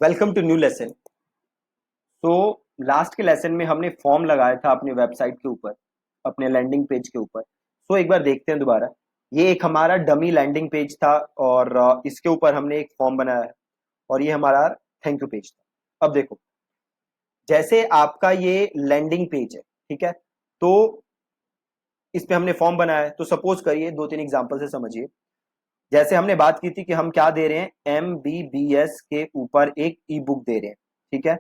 Welcome to new lesson. तो last के lesson में हमने फॉर्म लगाया था अपने वेबसाइट के ऊपर, अपने लैंडिंग पेज के ऊपर। सो एक बार देखते हैं दोबारा। ये एक हमारा डमी लैंडिंग पेज था और इसके ऊपर हमने एक फॉर्म बनाया है और ये हमारा थैंक यू पेज था। अब देखो, जैसे आपका ये लैंडिंग पेज है, ठीक है, तो इस पे हमने फॉर्म बनाया है। तो सपोज करिए, दो तीन एग्जांपल से समझिए। जैसे हमने बात की थी कि हम क्या दे रहे हैं, MBBS के ऊपर एक ई बुक दे रहे हैं, ठीक है,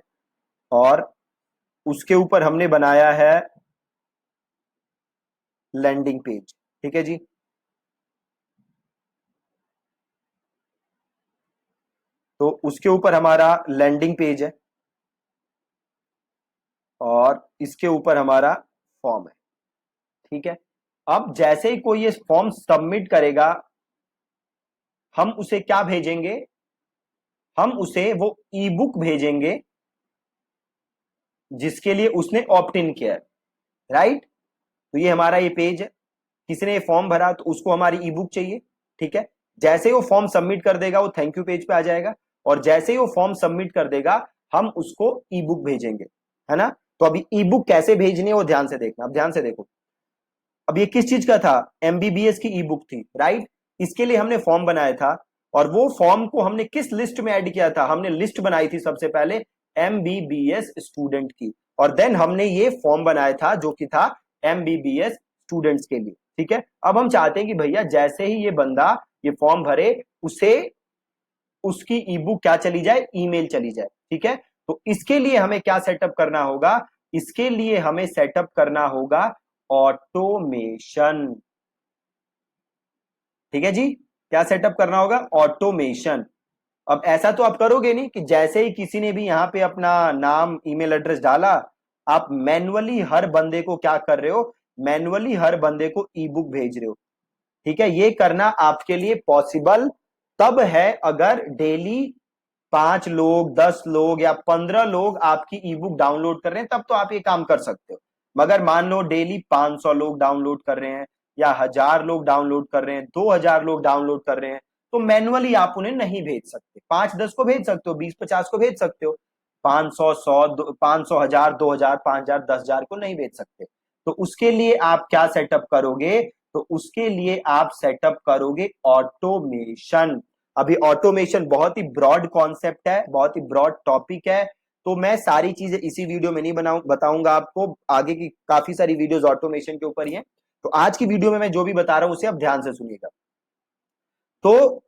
और उसके ऊपर हमने बनाया है लैंडिंग पेज। ठीक है जी। तो उसके ऊपर हमारा लैंडिंग पेज है और इसके ऊपर हमारा फॉर्म है। ठीक है। अब जैसे ही कोई ये फॉर्म सबमिट करेगा, हम उसे क्या भेजेंगे, हम उसे वो ई बुक भेजेंगे जिसके लिए उसने ऑप्ट इन किया है। राइट। तो ये हमारा ये पेज है, किसी ने फॉर्म भरा तो उसको हमारी ई बुक चाहिए। ठीक है। जैसे ही वो फॉर्म सबमिट कर देगा वो थैंक यू पेज पे आ जाएगा, और जैसे ही वो फॉर्म सबमिट कर देगा हम उसको ई बुक भेजेंगे, है ना। तो अभी ई बुक कैसे भेजनी है वो ध्यान से देखना। अब ध्यान से देखो, अब ये किस चीज का था, MBBS की ई बुक थी, राइट। इसके लिए हमने फॉर्म बनाया था और वो फॉर्म को हमने किस लिस्ट में ऐड किया था, हमने लिस्ट बनाई थी सबसे पहले MBBS स्टूडेंट की, और देन हमने ये फॉर्म बनाया था जो कि था MBBS स्टूडेंट्स के लिए। ठीक है। अब हम चाहते हैं कि भैया जैसे ही ये बंदा ये फॉर्म भरे, उसे उसकी ई बुक क्या चली जाए, ईमेल चली जाए। ठीक है। तो इसके लिए हमें क्या सेटअप करना होगा, इसके लिए हमें सेटअप करना होगा ऑटोमेशन। ठीक है जी। क्या सेटअप करना होगा, ऑटोमेशन। अब ऐसा तो आप करोगे नहीं कि जैसे ही किसी ने भी यहां पे अपना नाम ईमेल एड्रेस डाला, आप मैन्युअली हर बंदे को क्या कर रहे हो, मैन्युअली हर बंदे को ई बुक भेज रहे हो। ठीक है। ये करना आपके लिए पॉसिबल तब है अगर डेली 5 लोग, 10 लोग या 15 लोग आपकी ई बुक डाउनलोड कर रहे हैं, तब तो आप ये काम कर सकते हो। मगर मान लो डेली 500 लोग डाउनलोड कर रहे हैं, या 1000 लोग डाउनलोड कर रहे हैं, 2000 लोग डाउनलोड कर रहे हैं, तो मैनुअली आप उन्हें नहीं भेज सकते। 5-10 को भेज सकते हो, 20-50 को भेज सकते हो, 500, 100, 500, 1000, 2000, 5000, 10,000 को नहीं भेज सकते। तो उसके लिए आप क्या सेटअप करोगे, तो उसके लिए आप सेटअप करोगे ऑटोमेशन। अभी ऑटोमेशन बहुत ही ब्रॉड कॉन्सेप्ट है, बहुत ही ब्रॉड टॉपिक है, तो मैं सारी चीजें इसी वीडियो में नहीं बताऊंगा आपको। आगे की काफी सारी वीडियोस ऑटोमेशन के ऊपर ही है। तो आज की वीडियो में मैं जो भी बता रहा हूं उसे आप ध्यान से सुनिएगा। तो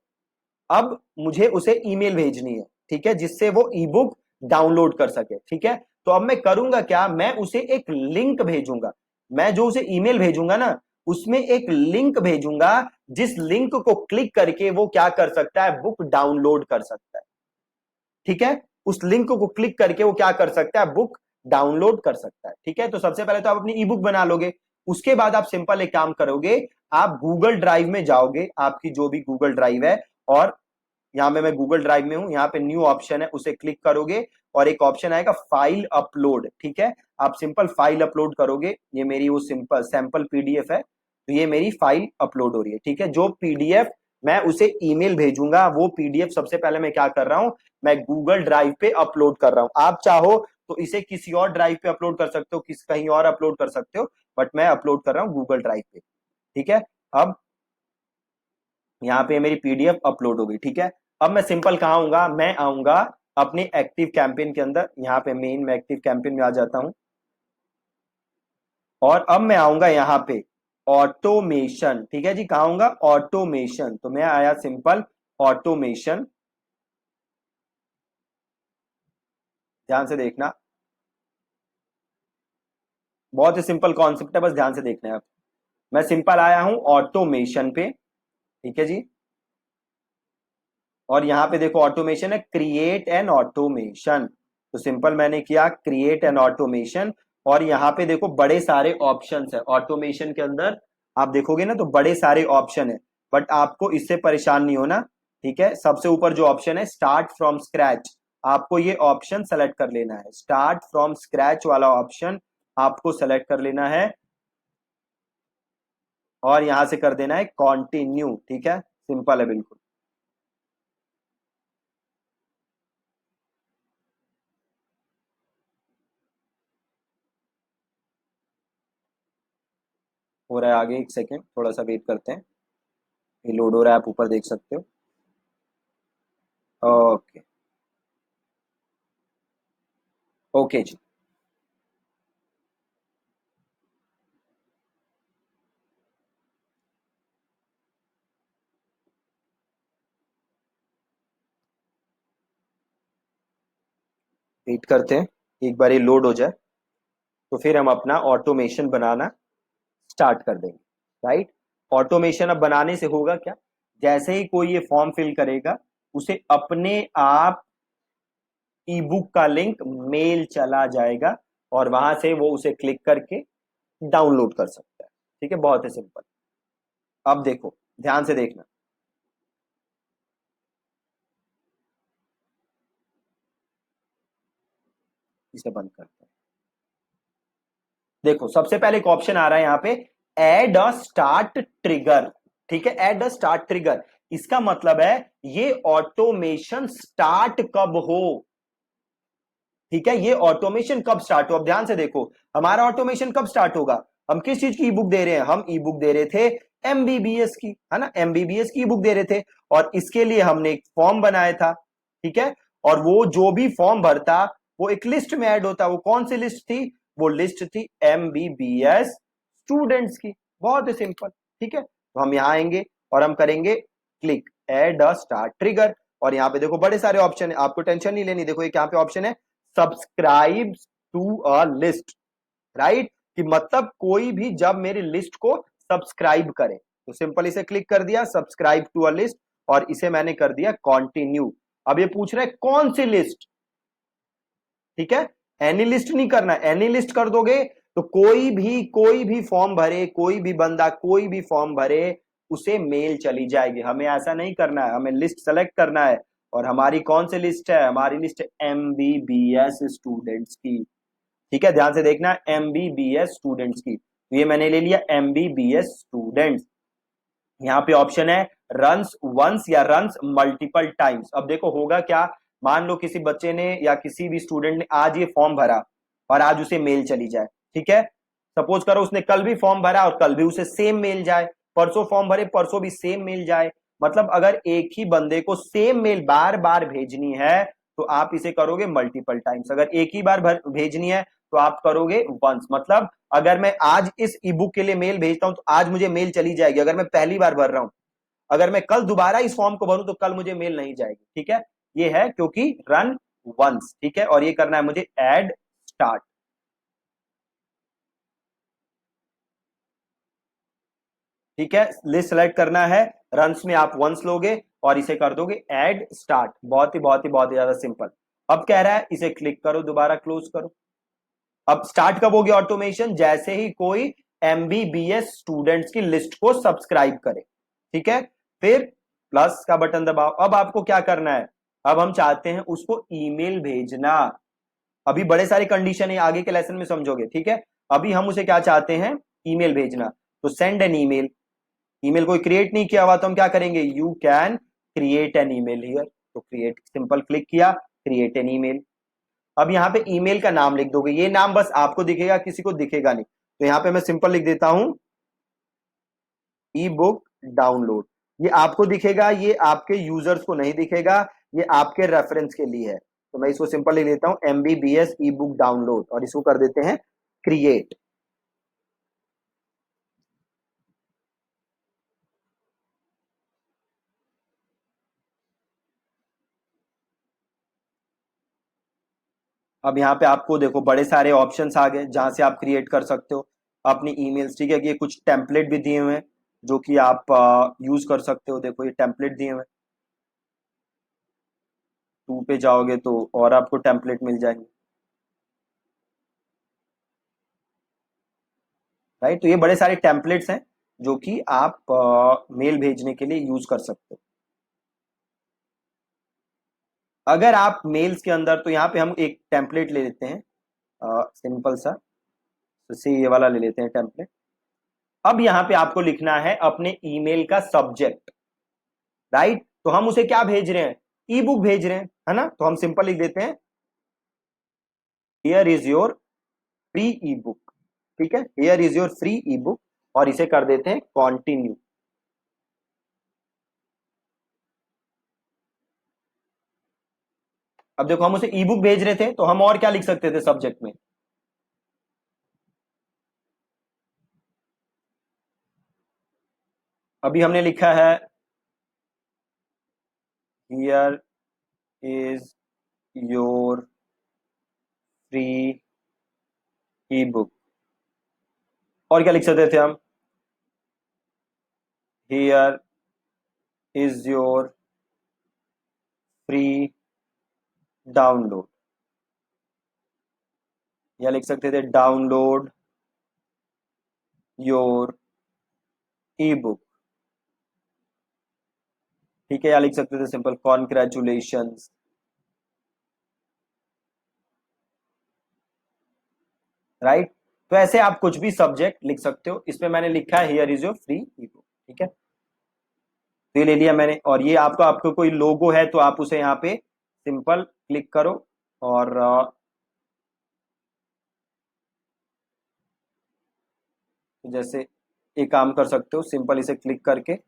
अब मुझे उसे ईमेल भेजनी है, ठीक है, जिससे वो ई बुक डाउनलोड कर सके। ठीक है। तो अब मैं करूंगा क्या, मैं उसे एक लिंक भेजूंगा। मैं जो उसे ईमेल भेजूंगा ना, उसमें एक लिंक भेजूंगा, जिस लिंक को क्लिक करके वो क्या कर सकता है, बुक डाउनलोड कर सकता है। ठीक है। उस लिंक को क्लिक करके वो क्या कर सकता है, बुक डाउनलोड कर सकता है। ठीक है। तो सबसे पहले तो आप अपनी ई बुक बना लोगे। उसके बाद आप सिंपल एक काम करोगे, आप गूगल ड्राइव में जाओगे, आपकी जो भी गूगल ड्राइव है, और यहां पे मैं गूगल ड्राइव में हूं, यहां पे न्यू ऑप्शन है, उसे क्लिक करोगे और एक ऑप्शन आएगा फाइल अपलोड। ठीक है। आप सिंपल फाइल अपलोड करोगे। ये मेरी वो सिंपल सैंपल पीडीएफ है, तो ये मेरी फाइल अपलोड हो रही है। ठीक है। जो पीडीएफ मैं उसे ईमेल भेजूंगा, वो पीडीएफ सबसे पहले मैं क्या कर रहा हूं, मैं गूगल ड्राइव पे अपलोड कर रहा हूं। आप चाहो तो इसे किसी और ड्राइव पे अपलोड कर सकते हो, किस कहीं और अपलोड कर सकते हो, बट मैं अपलोड कर रहा हूं गूगल ड्राइव पे। ठीक है। अब यहाँ पे मेरी पीडीएफ अपलोड हो गई। ठीक है। अब मैं सिंपल कहाँ आऊंगा, मैं आऊंगा अपने एक्टिव कैंपेन के अंदर। यहाँ पे मेन मैं एक्टिव कैंपेन में आ जाता हूं, और अब मैं आऊंगा यहाँ पे ऑटोमेशन। ठीक है जी। कहाँ आऊंगा, ऑटोमेशन। तो मैं आया सिंपल ऑटोमेशन। ध्यान से देखना, बहुत ही सिंपल कॉन्सेप्ट है, बस ध्यान से देखना है आप। मैं सिंपल आया हूं ऑटोमेशन पे। ठीक है जी। और यहाँ पे देखो ऑटोमेशन है, क्रिएट एन ऑटोमेशन। तो सिंपल मैंने किया क्रिएट एन ऑटोमेशन, और यहाँ पे देखो बड़े सारे ऑप्शंस है ऑटोमेशन के अंदर। आप देखोगे ना तो बड़े सारे ऑप्शन है, बट आपको इससे परेशान नहीं होना। ठीक है। सबसे ऊपर जो ऑप्शन है स्टार्ट फ्रॉम स्क्रैच, आपको ये ऑप्शन सेलेक्ट कर लेना है। स्टार्ट फ्रॉम स्क्रैच वाला ऑप्शन आपको सेलेक्ट कर लेना है, और यहां से कर देना है कॉन्टिन्यू। ठीक है। सिंपल है बिल्कुल। हो रहा है आगे, एक सेकेंड थोड़ा सा वेट करते हैं। ये लोड हो रहा है, आप ऊपर देख सकते हो। ओके। ओके जी। वेट करते हैं, एक बार ये लोड हो जाए तो फिर हम अपना ऑटोमेशन बनाना स्टार्ट कर देंगे। राइट। ऑटोमेशन अब बनाने से होगा क्या, जैसे ही कोई ये फॉर्म फिल करेगा उसे अपने आप ई बुक का लिंक मेल चला जाएगा और वहां से वो उसे क्लिक करके डाउनलोड कर सकता है। ठीक है, बहुत ही सिंपल। अब देखो, ध्यान से देखना। इसे बंद करते हैं। देखो सबसे पहले एक ऑप्शन आ रहा है यहाँ पे, एड अ स्टार्ट ट्रिगर। ठीक है, एड अ स्टार्ट ट्रिगर, इसका मतलब है ये ऑटोमेशन स्टार्ट कब हो। ठीक है, ये ऑटोमेशन कब स्टार्ट हो। अब ध्यान से देखो, हमारा ऑटोमेशन कब स्टार्ट होगा। हम किस चीज की ई बुक दे रहे हैं, हम ई बुक दे रहे थे एमबीबीएस की, है ना, एमबीबीएस की ई बुक दे रहे थे। और इसके लिए हमने एक फॉर्म बनाया था। ठीक है, और वो जो भी फॉर्म भरता वो एक लिस्ट में ऐड होता। वो कौन सी लिस्ट थी, वो लिस्ट थी एमबीबीएस स्टूडेंट्स की। बहुत ही सिंपल। ठीक है, तो हम यहां आएंगे और हम करेंगे click add a start trigger. और यहाँ पे देखो बड़े सारे ऑप्शन है, आपको टेंशन नहीं लेनी। देखो एक यहाँ पे ऑप्शन है subscribe to a list. Right, कि मतलब कोई भी जब मेरी लिस्ट को सब्सक्राइब करे तो सिंपल इसे क्लिक कर दिया सब्सक्राइब टू अ लिस्ट, और इसे मैंने कर दिया कंटिन्यू। अब ये पूछ रहा है कौन सी लिस्ट। ठीक है, एनी लिस्ट नहीं करना, एनी लिस्ट कर दोगे तो कोई भी फॉर्म भरे, कोई भी बंदा कोई भी फॉर्म भरे उसे मेल चली जाएगी। हमें ऐसा नहीं करना है, हमें लिस्ट सेलेक्ट करना है। और हमारी कौन सी लिस्ट है, हमारी लिस्ट है एमबीबीएस स्टूडेंट्स की। ठीक है, ध्यान से देखना, एमबीबीएस स्टूडेंट्स की। तो ये मैंने ले लिया एमबीबीएस स्टूडेंट्स। यहाँ पे ऑप्शन है रन्स वंस या रन्स मल्टीपल टाइम्स। अब देखो होगा क्या, मान लो किसी बच्चे ने या किसी भी स्टूडेंट ने आज ये फॉर्म भरा और आज उसे मेल चली जाए। ठीक है, सपोज करो उसने कल भी फॉर्म भरा और कल भी उसे सेम मेल जाए, परसों फॉर्म भरे परसों भी सेम मेल जाए। मतलब अगर एक ही बंदे को सेम मेल बार बार भेजनी है तो आप इसे करोगे मल्टीपल टाइम्स। अगर एक ही बार भेजनी है तो आप करोगे वंस। मतलब अगर मैं आज इस ई बुक के लिए मेल भेजता हूं तो आज मुझे मेल चली जाएगी, अगर मैं पहली बार भर रहा हूं। अगर मैं कल दोबारा इस फॉर्म को भरूं तो कल मुझे मेल नहीं जाएगी। ठीक है, ये है क्योंकि रन वंस। ठीक है, और ये करना है मुझे एड स्टार्ट। ठीक है, लिस्ट सेलेक्ट करना है, रन्स में आप वंस लोगे और इसे कर दोगे एड स्टार्ट। बहुत ही ज्यादा सिंपल। अब कह रहा है इसे क्लिक करो, दोबारा क्लोज करो। अब स्टार्ट कब होगी ऑटोमेशन, जैसे ही कोई एमबीबीएस स्टूडेंट्स की लिस्ट को सब्सक्राइब करे। ठीक है, फिर प्लस का बटन दबाओ। अब आपको क्या करना है, अब हम चाहते हैं उसको ईमेल भेजना। अभी बड़े सारे कंडीशन है, आगे के लेसन में समझोगे। ठीक है, अभी हम उसे क्या चाहते हैं, ईमेल भेजना। तो सेंड एन ईमेल। ईमेल कोई क्रिएट नहीं किया हुआ तो हम क्या करेंगे, you can create an email here. तो क्रिएट सिंपल क्लिक किया, क्रिएट एन ईमेल। अब यहाँ पे ईमेल का नाम लिख दोगे, ये नाम बस आपको दिखेगा, किसी को दिखेगा नहीं। तो यहाँ पे मैं सिंपल लिख देता हूं ई बुक डाउनलोड। ये आपको दिखेगा, ये आपके यूजर्स को नहीं दिखेगा, ये आपके रेफरेंस के लिए है। तो मैं इसको सिंपल लिख देता हूं एमबीबीएस ई बुक डाउनलोड और इसको कर देते हैं क्रिएट। अब यहाँ पे आपको देखो बड़े सारे ऑप्शंस आ गए जहां से आप क्रिएट कर सकते हो अपनी ईमेल्स। ठीक है, कि ये कुछ टेम्पलेट भी दिए हुए हैं जो कि आप यूज कर सकते हो। देखो ये टेम्पलेट दिए हुए हैं, टू पे जाओगे तो और आपको टेम्पलेट मिल जाएंगे। राइट, तो ये बड़े सारे टेम्पलेट्स हैं जो कि आप मेल भेजने के लिए यूज कर सकते हो। अगर आप मेल्स के अंदर, तो यहाँ पे हम एक टेम्पलेट ले लेते हैं सिंपल सा, जैसे ये वाला ले लेते हैं टेम्पलेट। अब यहाँ पे आपको लिखना है अपने ईमेल का सब्जेक्ट। राइट, तो हम उसे क्या भेज रहे हैं, ई बुक भेज रहे हैं, है ना। तो हम सिंपल लिख देते हैं here is your free E book. ठीक है, here is your free E book. और इसे कर देते हैं कंटिन्यू। अब देखो हम उसे ई बुक भेज रहे थे, तो हम और क्या लिख सकते थे सब्जेक्ट में? अभी हमने लिखा है here is your free E book. और क्या लिख सकते थे हम? Here is your free download. या लिख सकते थे डाउनलोड योर ई बुक। ठीक है, या लिख सकते थे सिंपल कॉन्ग्रेचुलेशन। राइट। तो ऐसे आप कुछ भी सब्जेक्ट लिख सकते हो। इसमें मैंने लिखा है here is your free E book. ठीक है, तो ये ले लिया मैंने। और ये आपका आपको कोई लोगो है तो आप उसे यहाँ पे सिंपल क्लिक करो और जैसे एक काम कर सकते हो, सिंपल इसे क्लिक करके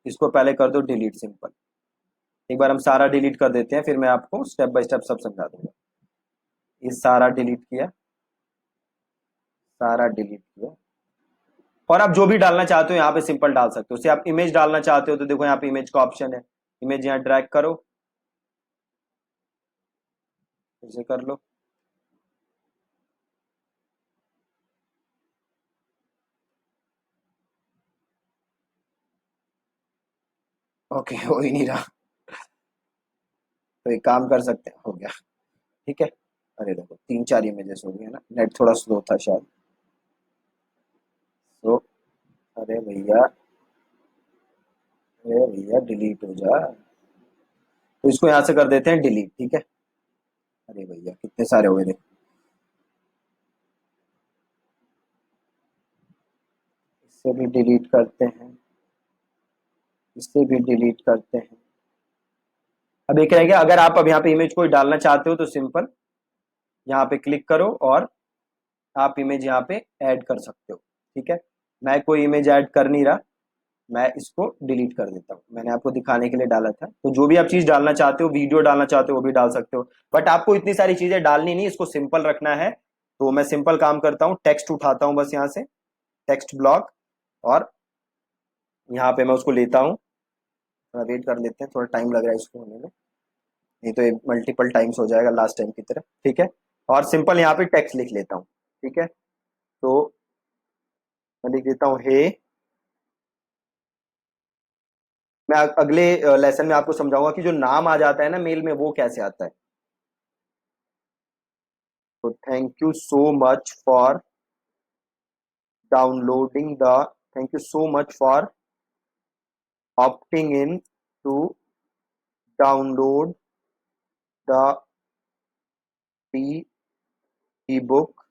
इसको पहले कर दो डिलीट सिंपल। एक बार हम सारा डिलीट कर देते हैं, फिर मैं आपको स्टेप बाय स्टेप सब समझा दूंगा। ये सारा डिलीट किया, सारा डिलीट किया। और आप जो भी डालना चाहते हो यहाँ पे सिंपल डाल सकते हो। जैसे आप इमेज डालना चाहते हो तो देखो यहाँ पे इमेज का ऑप्शन है, इमेज यहाँ ड्रैग करो, इसे कर लो। ओके, हो ही नहीं रहा। तो एक काम कर सकते हैं, हो गया। ठीक है। अरे देखो 3 4 इमेजेस हो गए ना, नेट थोड़ा स्लो था शायद। तो अरे भैया, अरे भैया डिलीट हो जा। तो इसको यहाँ से कर देते हैं डिलीट। ठीक है। अरे भैया कितने सारे हो गए देखो। इससे भी डिलीट करते हैं, इससे भी डिलीट करते हैं। अब एक रह गया, अगर आप अब यहाँ पे इमेज कोई डालना चाहते हो तो सिंपल यहाँ पे क्लिक करो और आप इमेज यहाँ पे ऐड कर सकते हो। ठीक है, मैं कोई इमेज ऐड कर नहीं रहा, मैं इसको डिलीट कर देता हूँ। मैंने आपको दिखाने के लिए डाला था। तो जो भी आप चीज डालना चाहते हो, वीडियो डालना चाहते हो वो भी डाल सकते हो। बट आपको इतनी सारी चीजें डालनी नहीं, इसको सिंपल रखना है। तो मैं सिंपल काम करता हूँ, टेक्स्ट उठाता हूँ बस यहाँ से, टेक्स्ट ब्लॉक, और यहाँ पे मैं उसको लेता हूँ। थोड़ा वेट कर लेते हैं, थोड़ा टाइम लग रहा है इसको होने में, नहीं तो ये मल्टीपल टाइम्स हो जाएगा लास्ट टाइम की तरह। ठीक है, और सिंपल यहाँ पे टेक्स्ट लिख लेता हूँ। ठीक है, तो मैं लिख देता हूँ हे। मैं अगले लेसन में आपको समझाऊंगा कि जो नाम आ जाता है ना मेल में, वो कैसे आता है। तो thank you so much for downloading the, thank you so much for opting in to download the free ebook.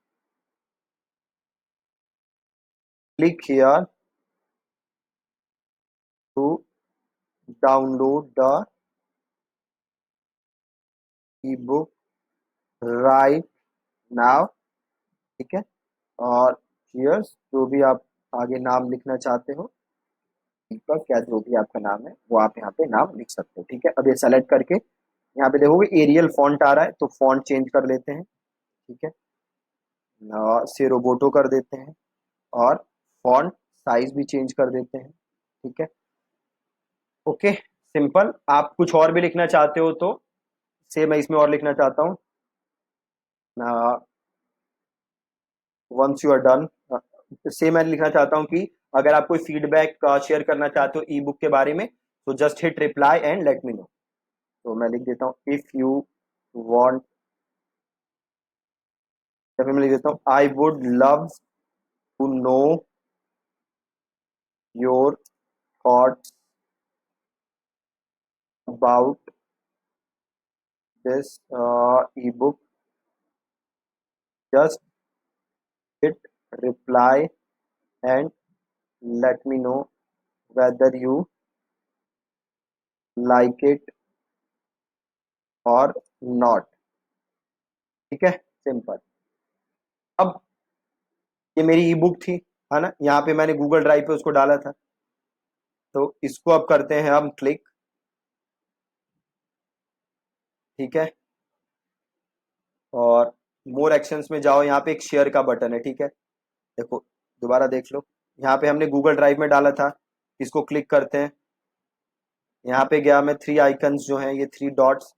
Click here to download the ebook right now. ठीक है, और cheers, जो भी आप आगे नाम लिखना चाहते हो, दीपक या जो भी आपका नाम है वो आप यहाँ पे नाम लिख सकते हो। ठीक है, अब ये सेलेक्ट करके यहाँ पे देखोगे एरियल फॉन्ट आ रहा है, तो फॉन्ट चेंज कर लेते हैं। ठीक है, से रोबोटो कर देते हैं, और फॉन्ट साइज भी चेंज कर देते हैं। ठीक है, ओके। सिंपल आप कुछ और भी लिखना चाहते हो तो से मैं इसमें और लिखना चाहता हूँ, वंस यू आर डन। से मैं लिखना चाहता हूँ कि अगर आप कोई फीडबैक शेयर करना चाहते हो ई बुक के बारे में, तो just hit reply and let me know. तो मैं लिख देता हूँ इफ यू वांट, या फिर मैं लिख देता हूँ I would love to know your thoughts about this ebook, just hit reply and let me know whether you like it or not। ठीक है, सिंपल। अब ये मेरी ई बुक थी, है ना। यहाँ पे मैंने गूगल ड्राइव पे उसको डाला था, तो इसको अब करते हैं हम क्लिक। ठीक है, और मोर एक्शंस में जाओ, यहाँ पे एक शेयर का बटन है। ठीक है, देखो दोबारा देख लो, यहाँ पे हमने गूगल ड्राइव में डाला था, इसको क्लिक करते हैं। यहाँ पे गया मैं, थ्री आइकन्स जो हैं ये थ्री डॉट्स,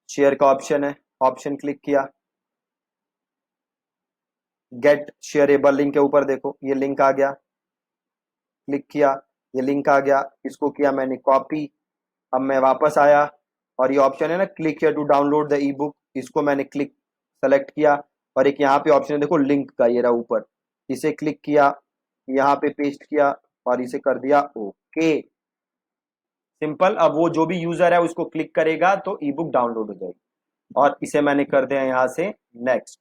शेयर का ऑप्शन है, ऑप्शन क्लिक किया, गेट शेयरेबल लिंक के ऊपर देखो ये लिंक आ गया, क्लिक किया, ये लिंक आ गया, इसको किया मैंने कॉपी। अब मैं वापस आया, और ये ऑप्शन है ना click here to download the e book, इसको मैंने क्लिक सेलेक्ट किया, और एक यहाँ पे ऑप्शन है देखो लिंक का, ये रहा ऊपर, इसे क्लिक किया, यहाँ पे पेस्ट किया, और इसे कर दिया ओके। सिंपल। अब वो जो भी यूजर है उसको क्लिक करेगा तो ई बुक डाउनलोड हो जाएगी, और इसे मैंने कर दिया यहाँ से नेक्स्ट।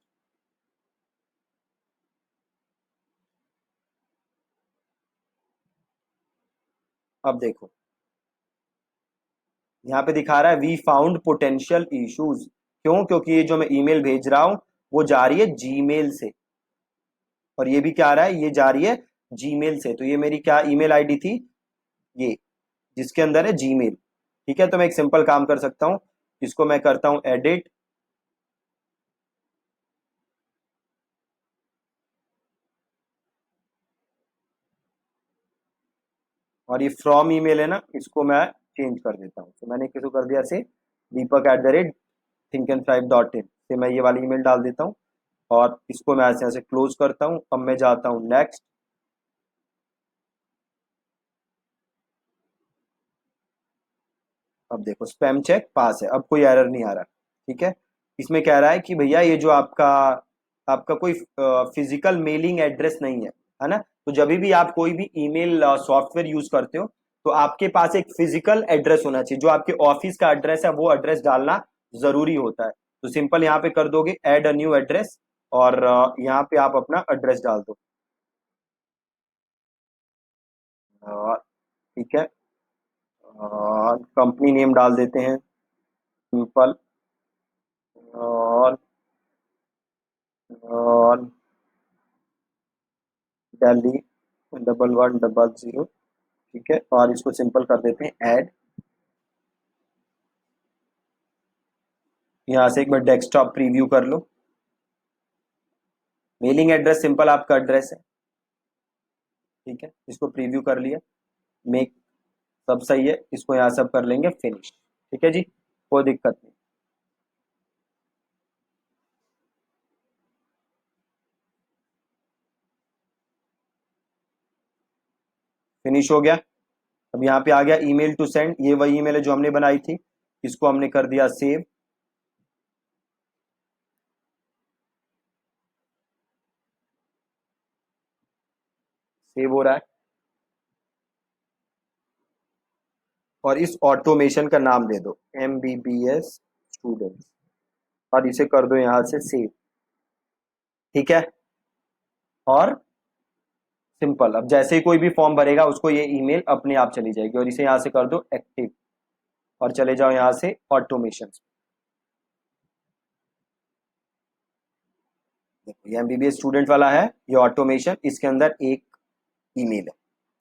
अब देखो यहाँ पे दिखा रहा है वी फाउंड पोटेंशियल इश्यूज। क्यों? क्योंकि ये जो मैं ईमेल भेज रहा हूं वो जा रही है जीमेल से, और ये भी क्या आ रहा है, ये जा रही है जीमेल से। तो ये मेरी क्या ईमेल आईडी थी, ये जिसके अंदर है जीमेल। ठीक है, तो मैं एक सिंपल काम कर सकता हूं, इसको मैं करता हूं एडिट, और ये फ्रॉम ईमेल है ना, इसको मैं चेंज कर देता हूँ। तो मैंने किसको कर दिया से, दीपक @thinkandthrive.in से मैं ये वाली ईमेल डाल देता हूँ, और इसको मैं ऐसे ऐसे क्लोज करता हूँ। अब मैं जाता हूँ नेक्स्ट। अब देखो स्पैम चेक पास है, अब कोई एरर नहीं आ रहा। ठीक है, इसमें कह रहा है कि भैया ये जो आपका आपका कोई फिजिकल मेलिंग एड्रेस नहीं है ना। तो जब भी आप कोई भी ईमेल सॉफ्टवेयर यूज करते हो तो आपके पास एक फिजिकल एड्रेस होना चाहिए, जो आपके ऑफिस का एड्रेस है वो एड्रेस डालना जरूरी होता है। तो सिंपल यहाँ पे कर दोगे ऐड अ न्यू एड्रेस, और यहाँ पे आप अपना एड्रेस डाल दो। अ, ठीक है, कंपनी नेम डाल देते हैं सिंपल, और दिल्ली 1110। ठीक है, और इसको सिंपल कर देते हैं ऐड। यहाँ से एक बार डेस्कटॉप प्रीव्यू कर लो। मेलिंग एड्रेस सिंपल आपका एड्रेस है। ठीक है, इसको प्रीव्यू कर लिया, मेक, सब सही है, इसको यहाँ सब कर लेंगे फिनिश। ठीक है जी, कोई दिक्कत नहीं। फिनिश हो गया। अब यहाँ पे आ गया ईमेल टू सेंड, ये वही ईमेल है जो हमने बनाई थी, इसको हमने कर दिया सेव। सेव हो रहा है, और इस ऑटोमेशन का नाम दे दो MBBS स्टूडेंट्स, और इसे कर दो यहाँ से सेव। ठीक है, और सिंपल, अब जैसे ही कोई भी फॉर्म भरेगा उसको ये ईमेल अपने आप चली जाएगी, और इसे यहाँ से कर दो एक्टिव, और चले जाओ यहाँ से ऑटोमेशन। देखो ये MBBS स्टूडेंट वाला है, ये ऑटोमेशन, इसके अंदर एक ईमेल है।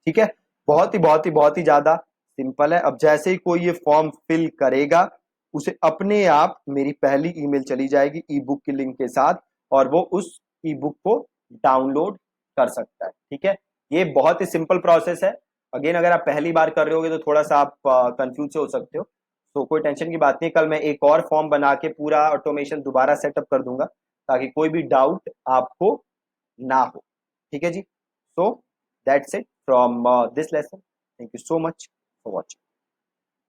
ठीक है, बहुत ही ज्यादा सिंपल है। अब जैसे ही कोई ये फॉर्म फिल करेगा उसे अपने आप मेरी पहली ईमेल चली जाएगी ई बुक की लिंक के साथ, और वो उस ई बुक को डाउनलोड कर सकता है। ठीक है, ये बहुत ही सिंपल प्रोसेस है। अगेन अगर आप पहली बार कर रहे होगे तो थोड़ा सा आप कंफ्यूज हो सकते हो, तो कोई टेंशन की बात नहीं, कल मैं एक और फॉर्म बना के पूरा ऑटोमेशन दोबारा सेटअप कर दूंगा, ताकि कोई भी डाउट आपको ना हो। ठीक है जी, so that's it from this lesson. Thank you so much for watching.